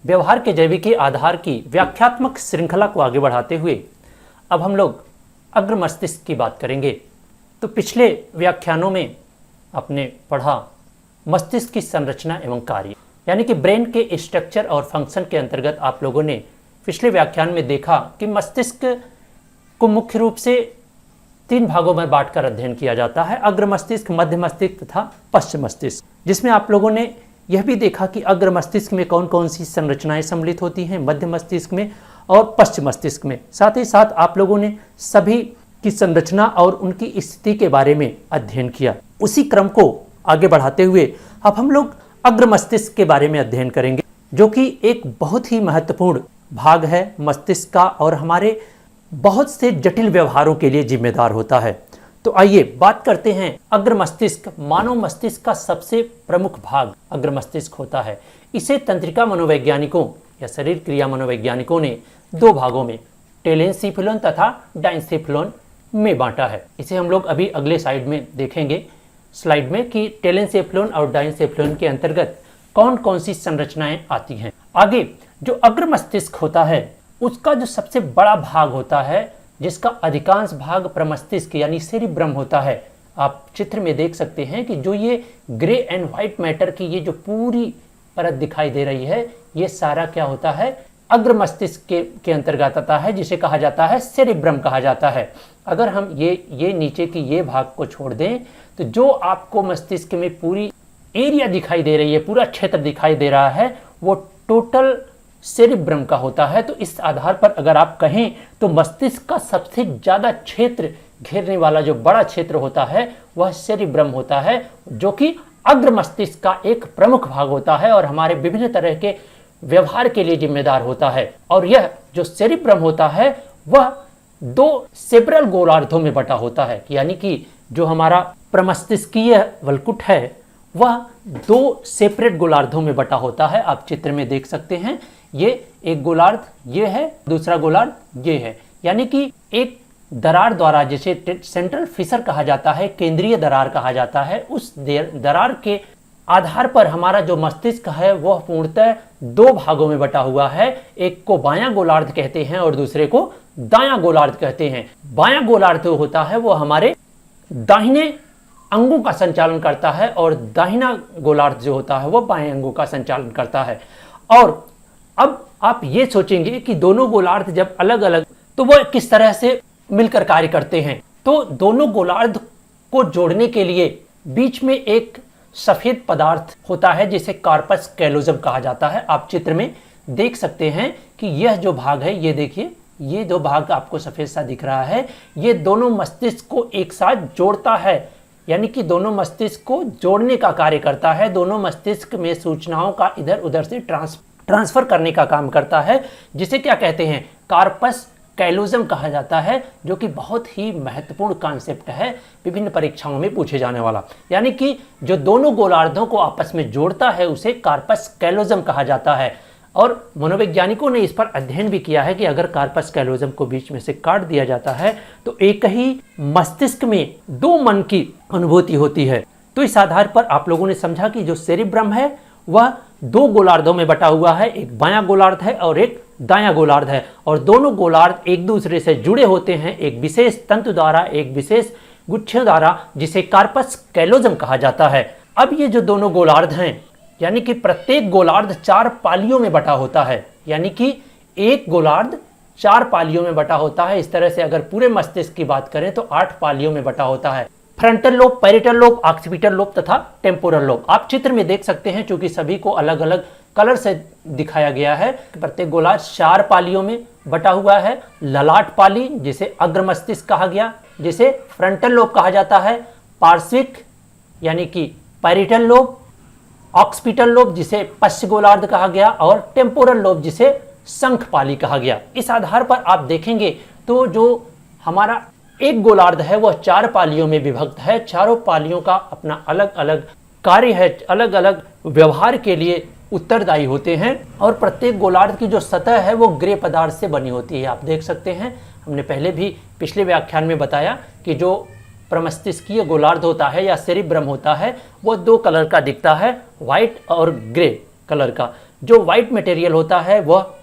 व्यवहार के जैविकी आधार की व्याख्यात्मक श्रृंखला को आगे बढ़ाते हुए अब हम लोग अग्र मस्तिष्क की बात करेंगे। तो पिछले व्याख्यानों में आपने पढ़ा मस्तिष्क की संरचना एवं कार्य, यानी कि ब्रेन के स्ट्रक्चर और फंक्शन के अंतर्गत आप लोगों ने पिछले व्याख्यान में देखा कि मस्तिष्क को मुख्य रूप से 3 भागों में बांटकर अध्ययन किया जाता है, अग्र मस्तिष्क, मध्य मस्तिष्क तथा पश्च मस्तिष्क, जिसमें आप लोगों ने यह भी देखा कि अग्र मस्तिष्क में कौन कौन सी संरचनाएं सम्मिलित होती हैं, मध्य मस्तिष्क में और पश्च मस्तिष्क में। साथ ही साथ आप लोगों ने सभी की संरचना और उनकी स्थिति के बारे में अध्ययन किया। उसी क्रम को आगे बढ़ाते हुए अब हम लोग अग्र मस्तिष्क के बारे में अध्ययन करेंगे, जो कि एक बहुत ही महत्वपूर्ण भाग है मस्तिष्क का और हमारे बहुत से जटिल व्यवहारों के लिए जिम्मेदार होता है। तो आइए बात करते हैं अग्र मस्तिष्क। मानव मस्तिष्क का सबसे प्रमुख भाग अग्र मस्तिष्क होता है। इसे तंत्रिका मनोवैज्ञानिकों या शरीर क्रिया मनोवैज्ञानिकों ने 2 भागों में टेलेंसिफेलोन तथा डाइंसेफेलोन में बांटा है। इसे हम लोग अभी अगले स्लाइड में कि टेलेंसेफेलोन और डाइंसेफेलोन के अंतर्गत कौन कौन सी संरचनाएं आती हैं। आगे जो अग्र मस्तिष्क होता है उसका जो सबसे बड़ा भाग होता है, जिसका अधिकांश भाग प्रमस्तिष्क यानी सेरिब्रम होता है। आप चित्र में देख सकते हैं कि जो ये ग्रे एंड व्हाइट मैटर की ये जो पूरी परत दिखाई दे रही है, ये सारा क्या होता है, अग्र मस्तिष्क के अंतर्गत आता है, जिसे कहा जाता है सेरिब्रम कहा जाता है। अगर हम ये नीचे की ये भाग को छोड़ दें तो जो आपको मस्तिष्क में पूरी एरिया दिखाई दे रही है, पूरा क्षेत्र दिखाई दे रहा है, वो टोटल सेरिब्रम का होता है। तो इस आधार पर अगर आप कहें तो मस्तिष्क का सबसे ज्यादा क्षेत्र घेरने वाला जो बड़ा क्षेत्र होता है वह सेरिब्रम होता है, जो कि अग्र मस्तिष्क का एक प्रमुख भाग होता है और हमारे विभिन्न तरह के व्यवहार के लिए जिम्मेदार होता है। और यह जो सेरिब्रम होता है वह 2 सेपरल गोलार्धों में बटा होता है, यानी कि जो हमारा प्रमस्तिष्कीय वलकुट है वह 2 सेपरेट गोलार्धों में बटा होता है। आप चित्र में देख सकते हैं, ये एक गोलार्ध ये है, दूसरा गोलार्ध ये है, यानी कि एक दरार द्वारा, जिसे सेंट्रल फिशर कहा जाता है, केंद्रीय दरार कहा जाता है, उस दरार के आधार पर हमारा जो मस्तिष्क है वह पूर्णतः 2 भागों में बटा हुआ है। एक को बायां गोलार्ध कहते हैं और दूसरे को दायां गोलार्ध कहते हैं। बायां गोलार्ध जो होता है वो हमारे दाहिने अंगों का संचालन करता है और दाहिना गोलार्ध जो होता है वो बाएं अंगों का संचालन करता है। और अब आप ये सोचेंगे कि दोनों गोलार्ध जब अलग अलग तो वो किस तरह से मिलकर कार्य करते हैं। तो दोनों गोलार्ध को जोड़ने के लिए बीच में एक सफेद पदार्थ होता है जिसे कार्पस कैलोजम कहा जाता है। आप चित्र में देख सकते हैं कि यह जो भाग है, ये देखिए, ये 2 भाग आपको सफेद सा दिख रहा है, ये दोनों मस्तिष्क को एक साथ जोड़ता है, यानी कि दोनों मस्तिष्क को जोड़ने का कार्य करता है। दोनों मस्तिष्क में सूचनाओं का इधर उधर से ट्रांसफर करने का काम करता है, जिसे क्या कहते हैं, कार्पस कैलोजम कहा जाता है, जो कि बहुत ही महत्वपूर्ण कॉन्सेप्ट है, विभिन्न परीक्षाओं में पूछे जाने वाला। यानी कि जो दोनों गोलार्धों को आपस में जोड़ता है उसे कार्पस कैलोजम कहा जाता है। और मनोवैज्ञानिकों ने इस पर अध्ययन भी किया है कि अगर कार्पस कैलोजम को बीच में से काट दिया जाता है तो एक ही मस्तिष्क में 2 मन की अनुभूति होती है। तो इस आधार पर आप लोगों ने समझा कि जो सेरिब्रम है वह 2 गोलार्धों में बटा हुआ है, एक बायां गोलार्ध है और एक दायां गोलार्ध है, और दोनों गोलार्ध एक दूसरे से जुड़े होते हैं एक विशेष तंतु द्वारा, एक विशेष गुच्छे द्वारा, जिसे कार्पस कैलोजम कहा जाता है। अब ये जो दोनों गोलार्ध हैं, यानी कि प्रत्येक गोलार्ध 4 पालियों में बटा होता है, यानी कि एक गोलार्ध 4 पालियों में बटा होता है। इस तरह से अगर पूरे मस्तिष्क की बात करें तो 8 पालियों में बटा होता है। Frontal lobe, parietal lobe, occipital lobe तथा टेम्पोरल लोब। आप चित्र में देख सकते हैं, चूंकि सभी को अलग अलग कलर से दिखाया गया है। प्रत्येक गोलार्ध 4 पालियों में बटा हुआ है। ललाट पाली, जिसे अग्र मस्तिष्क कहा गया, जिसे फ्रंटल लोब कहा जाता है, पार्श्विक यानी कि पैरिटल लोब, ऑक्सीपिटल लोब जिसे पश्च गोलार्ध कहा गया, और टेम्पोरल लोब जिसे शंख पाली कहा गया। इस आधार पर आप देखेंगे तो जो हमारा एक गोलार्ध है वह 4 पालियों में विभक्त है। चारों पालियों का अपना अलग अलग कार्य है, अलग अलग व्यवहार के लिए उत्तरदायी होते हैं। और प्रत्येक गोलार्ध की जो सतह है वो ग्रे पदार्थ से बनी होती है। आप देख सकते हैं, हमने पहले भी पिछले व्याख्यान में बताया कि जो प्रमस्तिष्कीय गोलार्ध होता है या सेरिब्रम होता है वो 2 कलर का दिखता है, व्हाइट और ग्रे कलर का। जो वाइट मटेरियल होता है वह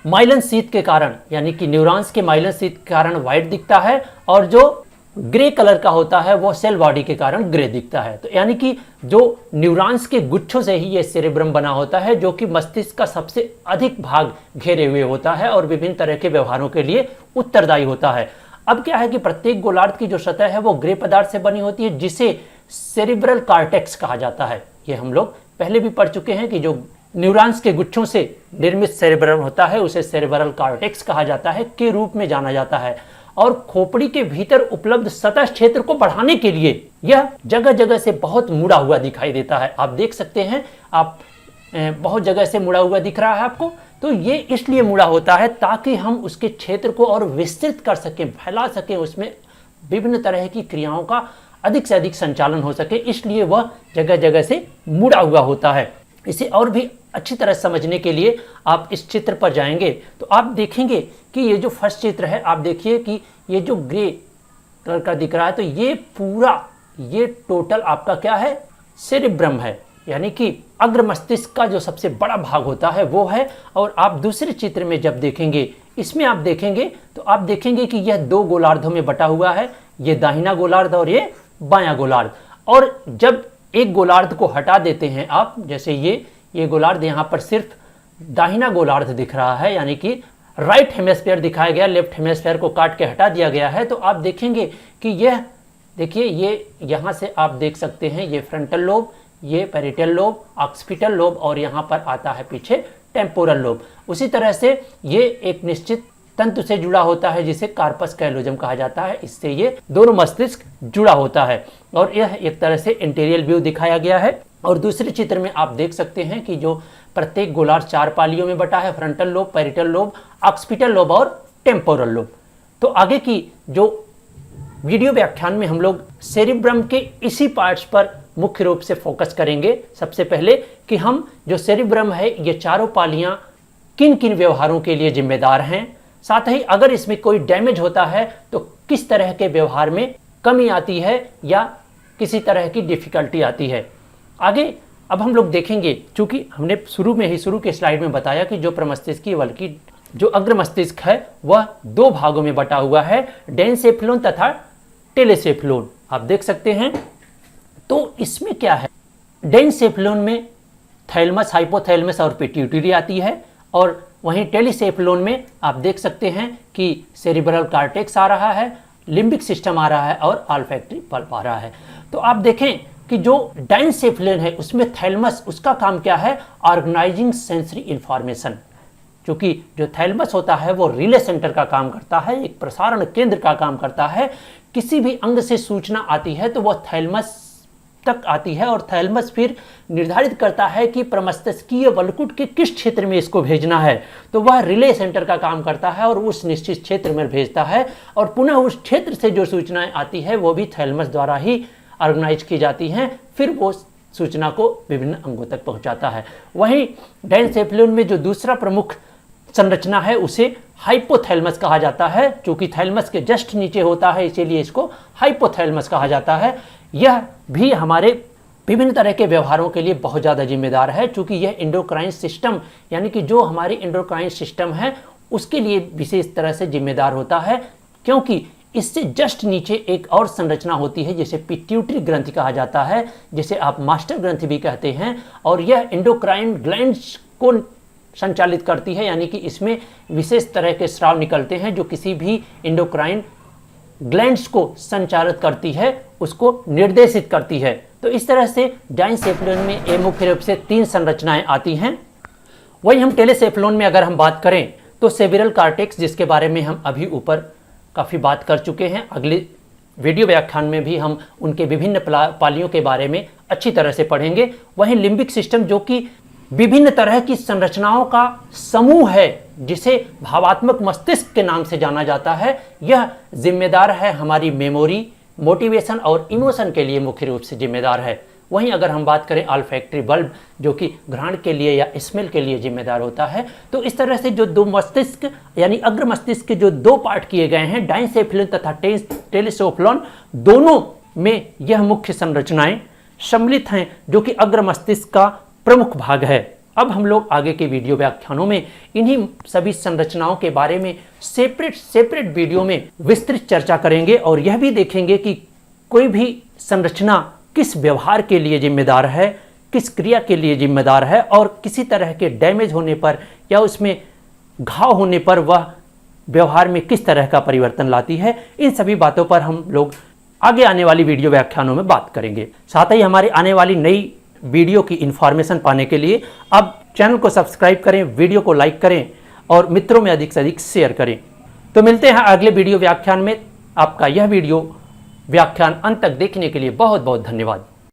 माइलन शीथ के कारण, यानी कि न्यूरॉन्स के माइलन शीथ के कारण वाइट दिखता है, और जो ग्रे कलर का होता है वो सेल बॉडी के कारण ग्रे दिखता है। तो यानी कि जो न्यूरॉन्स के गुच्छों से ही ये सेरेब्रम बना होता है, जो कि मस्तिष्क का सबसे अधिक भाग घेरे हुए होता है और विभिन्न तरह के व्यवहारों के लिए उत्तरदायी होता है। अब क्या है कि प्रत्येक गोलार्ध की जो सतह है वो ग्रे पदार्थ से बनी होती है, जिसे सेरिब्रल कॉर्टेक्स कहा जाता है। ये हम लोग पहले भी पढ़ चुके हैं कि जो न्यूरॉन्स के गुच्छों से निर्मित सेरेब्रम होता है उसे सेरिब्रल कॉर्टेक्स कहा जाता है के रूप में जाना जाता है। और खोपड़ी के भीतर उपलब्ध सतह क्षेत्र को बढ़ाने के लिए यह जगह जगह से बहुत मुड़ा हुआ दिखाई देता है। आप देख सकते हैं, आप बहुत जगह से मुड़ा हुआ दिख रहा है आपको। तो ये इसलिए मुड़ा होता है ताकि हम उसके क्षेत्र को और विस्तृत कर सकें, फैला सकें, उसमें विभिन्न तरह की क्रियाओं का अधिक से अधिक संचालन हो सके, इसलिए वह जगह जगह से मुड़ा हुआ होता है। इसे और भी अच्छी तरह समझने के लिए आप इस चित्र पर जाएंगे तो आप देखेंगे कि ये जो फर्स्ट चित्र है, आप देखिए कि ये जो ग्रे कलर का दिख रहा है, तो ये पूरा, ये टोटल आपका क्या है, सेरिब्रम है, यानी कि अग्र मस्तिष्क का जो सबसे बड़ा भाग होता है वो है। और आप दूसरे चित्र में जब देखेंगे, इसमें आप देखेंगे तो आप देखेंगे कि यह दो गोलार्धों में बटा हुआ है, ये दाहिना गोलार्ध और ये बायां गोलार्ध। और जब एक गोलार्ध को हटा देते हैं आप, जैसे ये गोलार्ध यहाँ पर सिर्फ दाहिना गोलार्ध दिख रहा है, यानी कि राइट हेमिस्फीयर दिखाया गया, लेफ्ट हेमिस्फीयर को काट के हटा दिया गया है, तो आप देखेंगे कि यह देखिए, ये यहाँ से आप देख सकते हैं, ये फ्रंटल लोब, ये पैरिटल लोब, ऑक्सीपिटल लोब, और यहाँ पर आता है पीछे टेम्पोरल लोब। उसी तरह से ये एक निश्चित तंतु से जुड़ा होता है जिसे कार्पस कैलोजम कहा जाता है, इससे ये दोनों मस्तिष्क जुड़ा होता है। और यह एक तरह से इंटीरियर व्यू दिखाया गया है। और दूसरे चित्र में आप देख सकते हैं कि जो प्रत्येक गोलार्ध 4 पालियों में बटा है, frontal lobe, parietal lobe, occipital lobe और टेम्पोरल लोब। तो आगे की जो वीडियो व्याख्यान में हम लोग सेरिब्रम के इसी पार्ट्स पर मुख्य रूप से फोकस करेंगे। सबसे पहले कि हम जो सेरिब्रम है, ये चारों पालियां किन किन व्यवहारों के लिए जिम्मेदार हैं, साथ ही अगर इसमें कोई डैमेज होता है तो किस तरह के व्यवहार में कमी आती है या किसी तरह की डिफिकल्टी आती है। आगे अब हम लोग देखेंगे, चूंकि हमने शुरू के स्लाइड में बताया कि जो प्रमस्तिष्कीय बल की जो अग्र मस्तिष्क है वह 2 भागों में बटा हुआ है, डेनसेफ्लोन तथा टेलेसेफ्लोन। आप देख सकते हैं। तो इसमें क्या है, डेनसेफ्लोन में थैलमस, हाइपोथैलमस और पिट्यूटरी आती है, और वहीं टेलीसेफ्लोन में आप देख सकते हैं कि सेरिब्रल कॉर्टेक्स आ रहा है, लिम्बिक सिस्टम आ रहा है और ऑल्फैक्टरी पल्प आ रहा है। तो आप देखें कि जो डायनसेफ्लोन है उसमें थैलमस, उसका काम क्या है, ऑर्गेनाइजिंग सेंसरी इंफॉर्मेशन। क्योंकि जो थैलमस होता है वो रिले सेंटर का काम करता है, एक प्रसारण केंद्र का काम करता है। किसी भी अंग से सूचना आती है तो वह थैलमस तक आती है, और थैलमस फिर निर्धारित करता है कि प्रमस्तिष्कीय वलकुट के किस क्षेत्र में इसको भेजना है। तो वह रिले सेंटर का काम करता है और उस निश्चित क्षेत्र में भेजता है, और पुनः उस क्षेत्र से जो सूचनाएं आती है वो भी थैलमस द्वारा ही ऑर्गेनाइज की जाती हैं, फिर वो सूचना को विभिन्न अंगों तक पहुंचाता है। वहीं डायनसेफ्लोन में जो दूसरा प्रमुख संरचना है उसे हाइपोथैलमस कहा जाता है। चूंकि थैलमस के जस्ट नीचे होता है इसीलिए इसको हाइपोथैलमस कहा जाता है। यह भी हमारे विभिन्न तरह के व्यवहारों के लिए बहुत ज़्यादा जिम्मेदार है, चूंकि यह एंडोक्राइन सिस्टम, यानी कि जो हमारी एंडोक्राइन सिस्टम है उसके लिए विशेष तरह से जिम्मेदार होता है, क्योंकि इससे जस्ट नीचे एक और संरचना होती है जिसे पिट्यूटरी ग्रंथि कहा जाता है, जिसे आप मास्टर ग्रंथि भी कहते हैं, और यह एंडोक्राइन ग्लैंड्स को संचालित करती है, यानी कि इसमें विशेष तरह के स्राव निकलते हैं जो किसी भी एंडोक्राइन ग्लैंड्स को संचालित करती है, उसको निर्देशित करती है। तो इस तरह से डायनसेफ्लोन में ये मुख्य रूप से 3 संरचनाएं आती हैं। वही हम टेलेसेफ्लोन में अगर हम बात करें तो सेरिब्रल कॉर्टेक्स, जिसके बारे में हम अभी ऊपर काफ़ी बात कर चुके हैं, अगले वीडियो व्याख्यान में भी हम उनके विभिन्न पालियों के बारे में अच्छी तरह से पढ़ेंगे। वहीं लिम्बिक सिस्टम जो कि विभिन्न तरह की संरचनाओं का समूह है, जिसे भावात्मक मस्तिष्क के नाम से जाना जाता है, यह जिम्मेदार है हमारी मेमोरी, मोटिवेशन और इमोशन के लिए मुख्य रूप से जिम्मेदार है। वहीं अगर हम बात करें ऑल्फैक्टरी बल्ब जो कि घ्राण के लिए या स्मेल के लिए जिम्मेदार होता है। तो इस तरह से जो 2 मस्तिष्क यानी अग्र मस्तिष्क के जो 2 पार्ट किए गए हैं, डायनसेफ्लोन तथा टेलेसेफ्लोन, दोनों में यह मुख्य संरचनाएं सम्मिलित हैं जो कि अग्र मस्तिष्क का प्रमुख भाग है। अब हम लोग आगे के वीडियो व्याख्यानों में इन्हीं सभी संरचनाओं के बारे में सेपरेट वीडियो में विस्तृत चर्चा करेंगे और यह भी देखेंगे कि कोई भी संरचना किस व्यवहार के लिए जिम्मेदार है, किस क्रिया के लिए जिम्मेदार है और किसी तरह के डैमेज होने पर या उसमें घाव होने पर वह व्यवहार में किस तरह का परिवर्तन लाती है। इन सभी बातों पर हम लोग आगे आने वाली वीडियो व्याख्यानों में बात करेंगे। साथ ही हमारी आने वाली नई वीडियो की इन्फॉर्मेशन पाने के लिए अब चैनल को सब्सक्राइब करें, वीडियो को लाइक करें और मित्रों में अधिक से अधिक शेयर करें। तो मिलते हैं अगले वीडियो व्याख्यान में। आपका यह वीडियो व्याख्यान अंत तक देखने के लिए बहुत बहुत धन्यवाद।